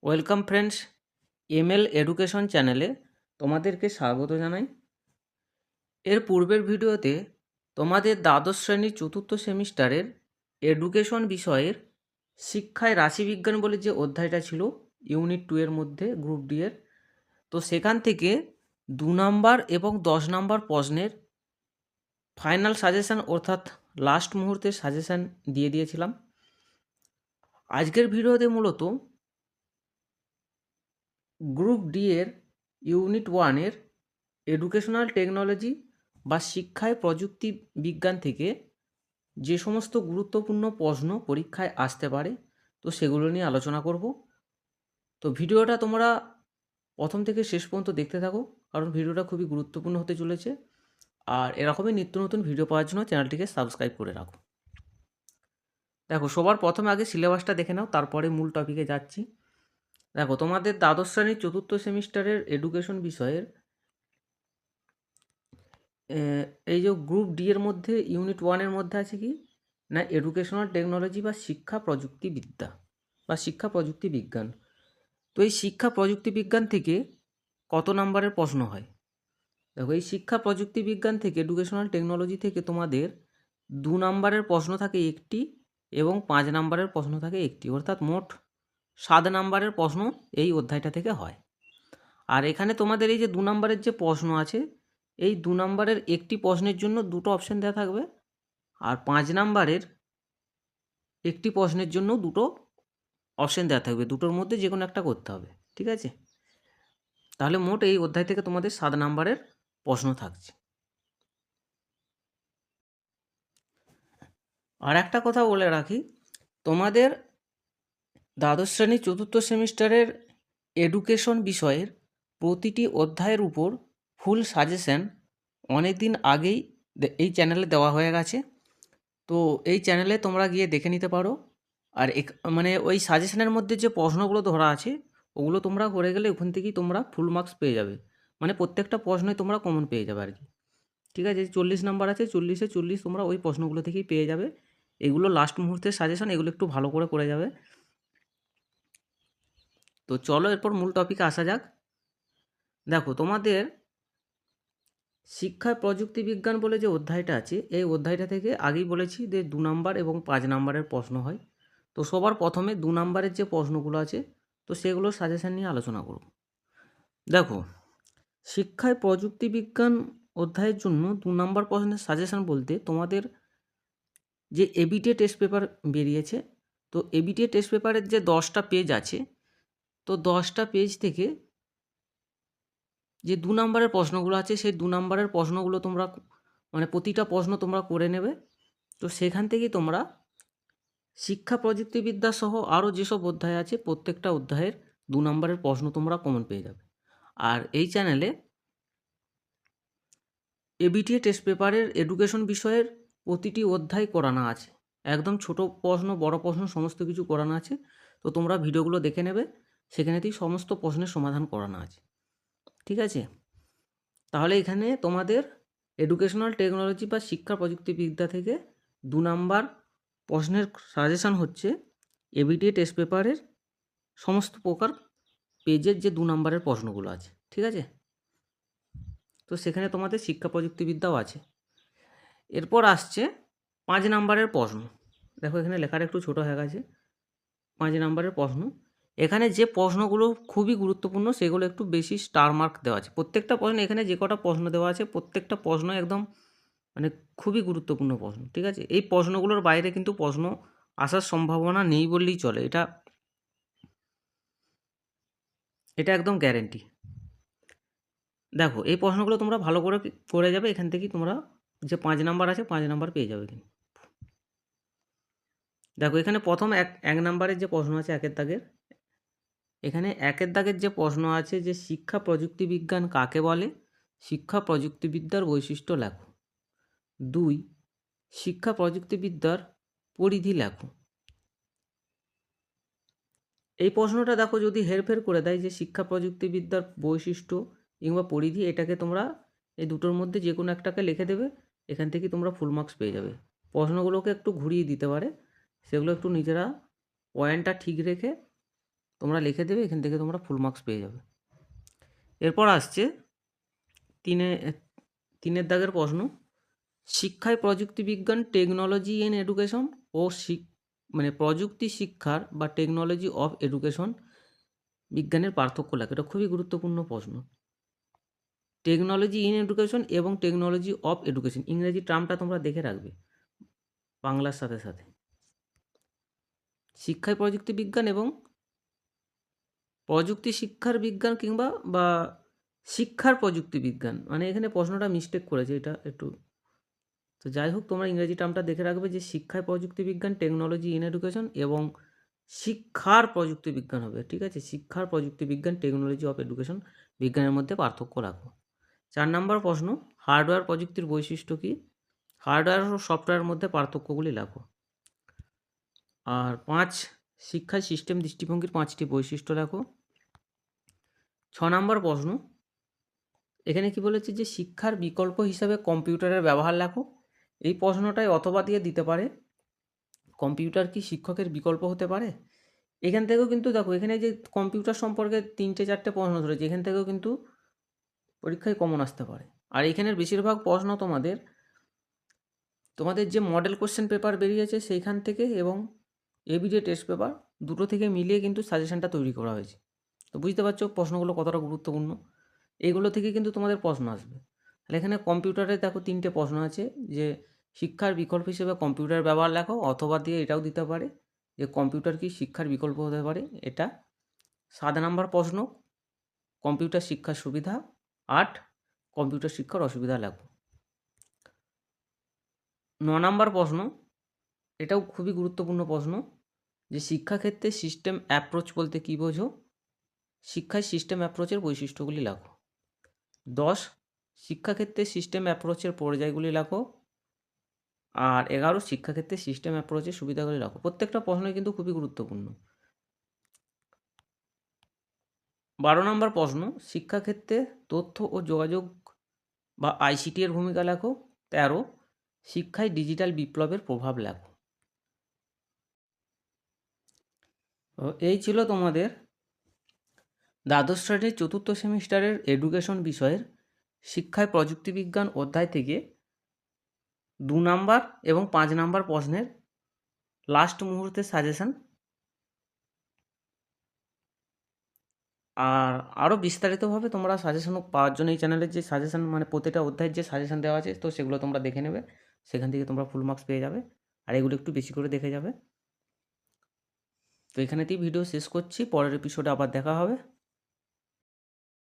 Welcome friends, ML education চ্যানেলে তোমাদেরকে স্বাগত জানাই। এর পূর্বের ভিডিওতে তোমাদের দ্বাদশ শ্রেণীর চতুর্থ সেমিস্টারের এডুকেশন বিষয়ের শিক্ষায় রাশিবিজ্ঞান বলে যে অধ্যায়টা ছিল ইউনিট 2 এর মধ্যে গ্রুপ ডি এর, তো সেখান থেকে 2 নাম্বার এবং 10 নাম্বার প্রশ্নের ফাইনাল সাজেশান অর্থাৎ লাস্ট মুহূর্তের সাজেশান দিয়ে দিয়েছিলাম। আজকের ভিডিওতে মূলত গ্রুপ ডি এর ইউনিট 1 এর এডুকেশনাল টেকনোলজি বা শিক্ষায় প্রযুক্তি বিজ্ঞান থেকে যে সমস্ত গুরুত্বপূর্ণ প্রশ্ন পরীক্ষায় আসতে পারে, তো সেগুলো নিয়ে আলোচনা করব। তো ভিডিওটা তোমরা প্রথম থেকে শেষ পর্যন্ত দেখতে থাকো, কারণ ভিডিওটা খুবই গুরুত্বপূর্ণ হতে চলেছে। আর এরকমই নিত্য নতুন ভিডিও পাওয়ার জন্য চ্যানেলটিকে সাবস্ক্রাইব করে রাখো। দেখো, সবার প্রথমে আগে সিলেবাসটা দেখে নাও, তারপরে মূল টপিকে যাচ্ছি। দেখো, তোমাদের দ্বাদশ শ্রেণীর চতুর্থ সেমিস্টারের এডুকেশন বিষয়ের এই যে গ্রুপ ডি এর মধ্যে ইউনিট 1 এর মধ্যে আছে কি না, এডুকেশনাল টেকনোলজি বা শিক্ষা প্রযুক্তিবিদ্যা বা শিক্ষা প্রযুক্তি বিজ্ঞান। তো এই শিক্ষা প্রযুক্তি বিজ্ঞান থেকে কত নাম্বারের প্রশ্ন হয়? দেখো, এই শিক্ষা প্রযুক্তি বিজ্ঞান থেকে এডুকেশনাল টেকনোলজি থেকে তোমাদের 2 নাম্বারের প্রশ্ন থাকে একটি এবং 5 নাম্বারের প্রশ্ন থাকে একটি, অর্থাৎ মোট 7 নাম্বারের প্রশ্ন এই অধ্যায়টা থেকে হয়। আর এখানে তোমাদের এই যে 2 নাম্বারের যে প্রশ্ন আছে, এই 2 নাম্বারের একটি প্রশ্নের জন্য দুটো অপশান দেওয়া থাকবে, আর 5 নাম্বারের একটি প্রশ্নের জন্য দুটো অপশান দেওয়া থাকবে। দুটোর মধ্যে যে কোনো একটা করতে হবে, ঠিক আছে? তাহলে মোট এই অধ্যায় থেকে তোমাদের 7 নাম্বারের প্রশ্ন থাকছে। আর একটা কথা বলে রাখি, তোমাদের দ্বাদশ শ্রেণী চতুর্থ সেমিস্টারের এডুকেশন বিষয়ের প্রতিটি অধ্যায়ের উপর ফুল সাজেশন অনেক দিন আগেই এই চ্যানেলে দেওয়া হয়ে গেছে। তো এই চ্যানেলে তোমরা গিয়ে দেখে নিতে পারো। আর মানে ওই সাজেশনের মধ্যে যে প্রশ্নগুলো ধরা আছে, ওগুলো তোমরা করে গেলে ওখান থেকেই তোমরা ফুল মার্কস পেয়ে যাবে। মানে প্রত্যেকটা প্রশ্নই তোমরা কমন পেয়ে যাবে আর কি, ঠিক আছে? 40 নাম্বার আছে, 40-এ 40 তোমরা ওই প্রশ্নগুলো থেকেই পেয়ে যাবে। এগুলো লাস্ট মুহূর্তের সাজেশন, এগুলো একটু ভালো করে যাবে। তো চলো এরপর মূল টপিকে আসা যাক। দেখো, তোমাদের শিক্ষায় প্রযুক্তি বিজ্ঞান বলে যে অধ্যায়টা আছে, এই অধ্যায়টা থেকে আগেই বলেছি যে 2 নাম্বার এবং 5 নাম্বারের প্রশ্ন হয়। তো সবার প্রথমে 2 নাম্বারের যে প্রশ্নগুলো আছে, তো সেগুলোর সাজেশান নিয়ে আলোচনা করব। দেখো, শিক্ষায় প্রযুক্তি বিজ্ঞান অধ্যায়ের জন্য 2 নাম্বার প্রশ্নের সাজেশান বলতে তোমাদের যে এবিটিএ টেস্ট পেপার বেরিয়েছে, তো এবিটিএ টেস্ট পেপারের যে 10টা পেজ আছে, তো 10টা পেজ থেকে যে 2 নাম্বারের প্রশ্নগুলো আছে, সেই 2 নাম্বারের প্রশ্নগুলো তোমরা মানে প্রতিটা প্রশ্ন তোমরা করে নেবে। তো সেখান থেকেই তোমরা শিক্ষা প্রযুক্তিবিদ্যা সহ আরও যেসব অধ্যায় আছে, প্রত্যেকটা অধ্যায়ের 2 নাম্বারের প্রশ্ন তোমরা কমন পেয়ে যাবে। আর এই চ্যানেলে এবিটিএ টেস্ট পেপারের এডুকেশন বিষয়ের প্রতিটি অধ্যায় করানো আছে, একদম ছোট প্রশ্ন বড় প্রশ্ন সমস্ত কিছু করানো আছে। তো তোমরা ভিডিওগুলো দেখে নেবে, সেখানেতেই সমস্ত প্রশ্নের সমাধান করানো আছে, ঠিক আছে? তাহলে এখানে তোমাদের এডুকেশনাল টেকনোলজি বা শিক্ষা প্রযুক্তিবিদ্যা থেকে 2 নাম্বার প্রশ্নের সাজেশান হচ্ছে এবিটিএ টেস্ট পেপারের সমস্ত প্রকার পেজের যে 2 নাম্বারের প্রশ্নগুলো আছে, ঠিক আছে? তো সেখানে তোমাদের শিক্ষা প্রযুক্তিবিদ্যাও আছে। এরপর আসছে 5 নাম্বারের প্রশ্ন। দেখো, এখানে লেখাটা একটু ছোটো হয়ে গেছে। 5 নাম্বারের প্রশ্ন, এখানে যে প্রশ্নগুলো খুবই গুরুত্বপূর্ণ সেগুলো একটু বেশি স্টার মার্ক দেওয়া আছে। প্রত্যেকটা প্রশ্ন, এখানে যে কটা প্রশ্ন দেওয়া আছে প্রত্যেকটা প্রশ্ন একদম মানে খুবই গুরুত্বপূর্ণ প্রশ্ন, ঠিক আছে? এই প্রশ্নগুলোর বাইরে কিন্তু প্রশ্ন আসার সম্ভাবনা নেই বললেই চলে, এটা একদম গ্যারেন্টি। দেখো, এই প্রশ্নগুলো তোমরা ভালো করে যাবে, এখান থেকেই তোমরা যে 5 নাম্বার আছে 5 নাম্বার পেয়ে যাবে কিন্তু। দেখো, এখানে প্রথম 1 নাম্বারের যে প্রশ্ন আছে 1-এর দাগের, এখানে 1-এর দাগের যে প্রশ্ন আছে যে শিক্ষা প্রযুক্তি বিজ্ঞান কাকে বলে, শিক্ষা প্রযুক্তিবিদ্যার বৈশিষ্ট্য লেখো। 2, শিক্ষা প্রযুক্তিবিদ্যার পরিধি লেখো। এই প্রশ্নটা দেখো, যদি হেরফের করে দেয় যে শিক্ষা প্রযুক্তিবিদ্যার বৈশিষ্ট্য কিংবা পরিধি, এটাকে তোমরা এই দুটোর মধ্যে যে কোনো একটাকে লিখে দেবে, এখান থেকে তোমরা ফুল মার্কস পেয়ে যাবে। প্রশ্নগুলোকে একটু ঘুরিয়ে দিতে পারে, সেগুলো একটু নিজেরা পয়েন্টটা ঠিক রেখে তোমরা লিখে দেবে, এখান থেকে তোমরা ফুল মার্কস পেয়ে যাবে। এরপর আসছে তিনের দাগের প্রশ্ন, শিক্ষায় প্রযুক্তিবিজ্ঞান টেকনোলজি ইন এডুকেশন ও প্রযুক্তি শিক্ষার বা টেকনোলজি অফ এডুকেশন বিজ্ঞানের পার্থক্য লেখো। এটা খুবই গুরুত্বপূর্ণ প্রশ্ন। টেকনোলজি ইন এডুকেশন এবং টেকনোলজি অফ এডুকেশন, ইংরেজি টার্মটা তোমরা দেখে রাখবে বাংলার সাথে সাথে। শিক্ষায় প্রযুক্তি বিজ্ঞান এবং প্রযুক্তি শিক্ষার বিজ্ঞান কিংবা বা শিক্ষার প্রযুক্তি বিজ্ঞান, মানে এখানে প্রশ্নটা মিস্টেক করেছে, এটা একটু, তো যাই হোক তোমরা ইংরেজি টার্মটা দেখে রাখবে যে শিক্ষায় প্রযুক্তি বিজ্ঞান টেকনোলজি ইন এডুকেশন এবং শিক্ষার প্রযুক্তি বিজ্ঞান হবে, ঠিক আছে। শিক্ষার প্রযুক্তি বিজ্ঞান টেকনোলজি অফ এডুকেশন বিজ্ঞানের মধ্যে পার্থক্য রাখো। 4 নম্বর প্রশ্ন, হার্ডওয়্যার প্রযুক্তির বৈশিষ্ট্য কী? হার্ডওয়্যার ও সফটওয়্যারের মধ্যে পার্থক্যগুলি লেখো। আর 5, শিক্ষায় সিস্টেম দৃষ্টিভঙ্গির 5টি বৈশিষ্ট্য লেখো। 6 নম্বর প্রশ্ন, এখানে কি বলেছে যে শিক্ষার বিকল্প হিসাবে কম্পিউটারের ব্যবহার লেখো। এই প্রশ্নটাই অথবা দিয়ে দিতে পারে, কম্পিউটার কি শিক্ষকের বিকল্প হতে পারে? এখান থেকেও কিন্তু দেখো, এখানে যে কম্পিউটার সম্পর্কে 3-4টে প্রশ্ন ধরেছে, এখান থেকেও কিন্তু পরীক্ষায় কমন আসতে পারে। আর এখানের বেশিরভাগ প্রশ্ন তোমাদের যে মডেল কোশ্চেন পেপার বেরিয়েছে সেইখান থেকে এবং এবিডি টেস্ট পেপার দুটো থেকে মিলিয়ে কিন্তু সাজেশনটা তৈরি করা হয়েছে। তো বুঝতে পারছো প্রশ্নগুলো কতটা গুরুত্বপূর্ণ। এইগুলো থেকে কিন্তু তোমাদের প্রশ্ন আসবে। তাহলে এখানে কম্পিউটারে দেখো 3টে প্রশ্ন আছে, যে শিক্ষার বিকল্প হিসেবে কম্পিউটার ব্যবহার লেখো, অথবা দিয়ে এটাও দিতে পারে যে কম্পিউটার কি শিক্ষার বিকল্প হতে পারে, এটা। 7 নম্বর প্রশ্ন, কম্পিউটার শিক্ষার সুবিধা। 8, কম্পিউটার শিক্ষার অসুবিধা লেখো। 9 নম্বর প্রশ্ন, এটাও খুবই গুরুত্বপূর্ণ প্রশ্ন, যে শিক্ষাক্ষেত্রে সিস্টেম অ্যাপ্রোচ বলতে কী বোঝো? শিক্ষায় সিস্টেম অ্যাপ্রোচের বৈশিষ্ট্যগুলি লেখো। 10, শিক্ষাক্ষেত্রে সিস্টেম অ্যাপ্রোচের পর্যায়গুলি লেখো। আর 11, শিক্ষাক্ষেত্রে সিস্টেম অ্যাপ্রোচের সুবিধাগুলি লেখো। প্রত্যেকটা প্রশ্নই কিন্তু খুবই গুরুত্বপূর্ণ। 12 নম্বর প্রশ্ন, শিক্ষাক্ষেত্রে তথ্য ও যোগাযোগ বা আইসিটি এর ভূমিকা লেখো। 13, শিক্ষায় ডিজিটাল বিপ্লবের প্রভাব লেখো। এই ছিল তোমাদের দ্বাদশ শ্রেণীর 4র্থ সেমিস্টারের এডুকেশন বিষয়ের শিক্ষায় প্রযুক্তিবিজ্ঞান অধ্যায় থেকে 2 নাম্বার এবং 5 নাম্বার প্রশ্নের লাস্ট মুহূর্তের সাজেশান। আর আরও বিস্তারিতভাবে তোমরা সাজেশন পাওয়ার জন্য এই চ্যানেলের যে সাজেশান, মানে প্রতিটা অধ্যায়ের যে সাজেশান দেওয়া আছে, তো সেগুলো তোমরা দেখে নেবে, সেখান থেকে তোমরা ফুল মার্কস পেয়ে যাবে। আর এগুলো একটু বেশি করে দেখে যাবে। তো এখানেতেই ভিডিও শেষ করছি, পরের এপিসোডে আবার দেখা হবে।